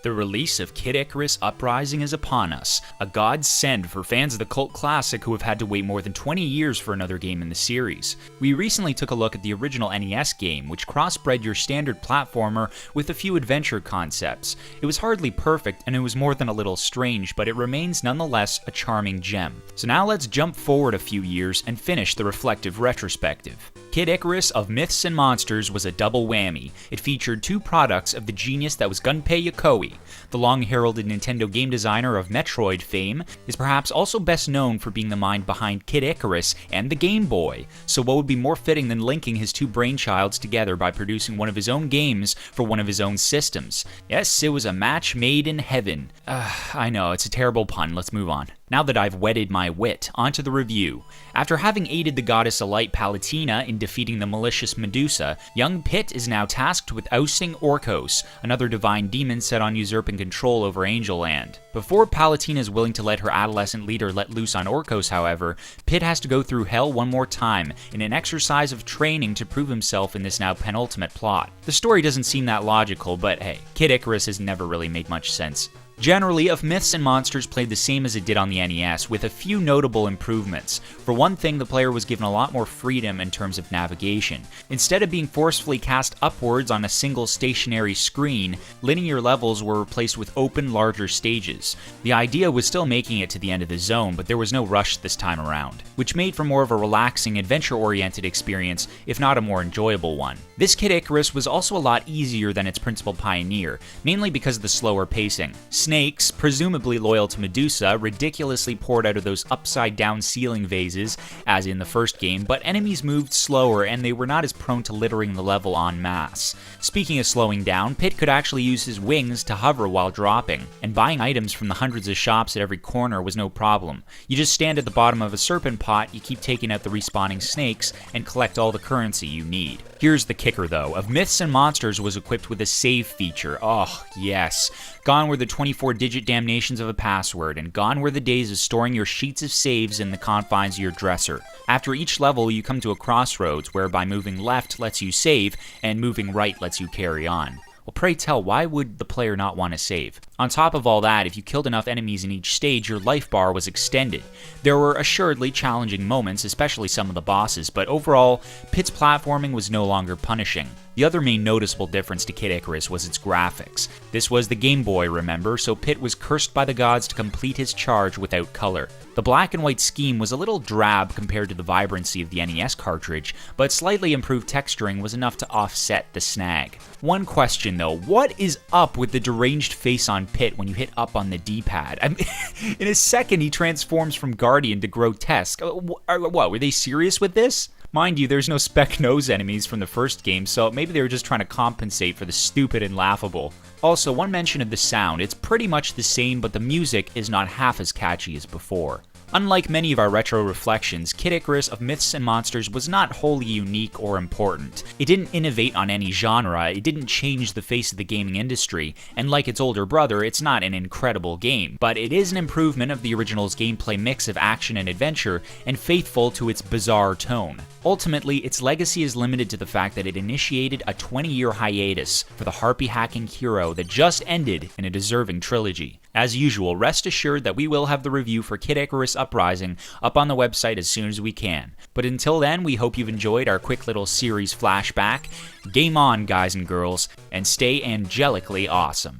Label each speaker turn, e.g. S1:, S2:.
S1: The release of Kid Icarus Uprising is upon us, a godsend for fans of the cult classic who have had to wait more than 20 years for another game in the series. We recently took a look at the original NES game, which crossbred your standard platformer with a few adventure concepts. It was hardly perfect, and it was more than a little strange, but it remains nonetheless a charming gem. So now let's jump forward a few years and finish the reflective retrospective. Kid Icarus of Myths and Monsters was a double whammy. It featured two products of the genius that was Gunpei Yokoi. The long-heralded Nintendo game designer of Metroid fame is perhaps also best known for being the mind behind Kid Icarus and the Game Boy. So what would be more fitting than linking his two brainchilds together by producing one of his own games for one of his own systems? Yes, it was a match made in heaven. I know, it's a terrible pun, let's move on. Now that I've whetted my wit, onto the review. After having aided the goddess of light Palutena in defeating the malicious Medusa, young Pit is now tasked with ousting Orcos, another divine demon set on usurping control over Angel Land. Before Palutena is willing to let her adolescent leader let loose on Orcos, however, Pit has to go through hell one more time in an exercise of training to prove himself in this now penultimate plot. The story doesn't seem that logical, but hey, Kid Icarus has never really made much sense. Generally, Of Myths and Monsters played the same as it did on the NES, with a few notable improvements. For one thing, the player was given a lot more freedom in terms of navigation. Instead of being forcefully cast upwards on a single stationary screen, linear levels were replaced with open, larger stages. The idea was still making it to the end of the zone, but there was no rush this time around, which made for more of a relaxing, adventure-oriented experience, if not a more enjoyable one. This Kid Icarus was also a lot easier than its principal pioneer, mainly because of the slower pacing. Snakes, presumably loyal to Medusa, ridiculously poured out of those upside-down ceiling vases, as in the first game, but enemies moved slower and they were not as prone to littering the level en masse. Speaking of slowing down, Pit could actually use his wings to hover while dropping, and buying items from the hundreds of shops at every corner was no problem. You just stand at the bottom of a serpent pot, you keep taking out the respawning snakes, and collect all the currency you need. Here's the kicker though, Of Myths and Monsters was equipped with a save feature. Oh, yes. Gone were the 24-digit damnations of a password, and gone were the days of storing your sheets of saves in the confines of your dresser. After each level, you come to a crossroads, whereby moving left lets you save, and moving right lets you carry on. Well, pray tell, why would the player not want to save? On top of all that, if you killed enough enemies in each stage, your life bar was extended. There were assuredly challenging moments, especially some of the bosses, but overall, Pit's platforming was no longer punishing. The other main noticeable difference to Kid Icarus was its graphics. This was the Game Boy, remember, so Pit was cursed by the gods to complete his charge without color. The black and white scheme was a little drab compared to the vibrancy of the NES cartridge, but slightly improved texturing was enough to offset the snag. One question though, what is up with the deranged face on Pit when you hit up on the D-pad? In a second he transforms from Guardian to Grotesque. What, were they serious with this? Mind you, there's no spec nose enemies from the first game, so maybe they were just trying to compensate for the stupid and laughable. Also, one mention of the sound, it's pretty much the same, but the music is not half as catchy as before. Unlike many of our retro reflections, Kid Icarus of Myths and Monsters was not wholly unique or important. It didn't innovate on any genre, it didn't change the face of the gaming industry, and like its older brother, it's not an incredible game, but it is an improvement of the original's gameplay mix of action and adventure, and faithful to its bizarre tone. Ultimately, its legacy is limited to the fact that it initiated a 20-year hiatus for the harpy-hacking hero that just ended in a deserving trilogy. As usual, rest assured that we will have the review for Kid Icarus Uprising up on the website as soon as we can. But until then, we hope you've enjoyed our quick little series flashback. Game on, guys and girls, and stay angelically awesome.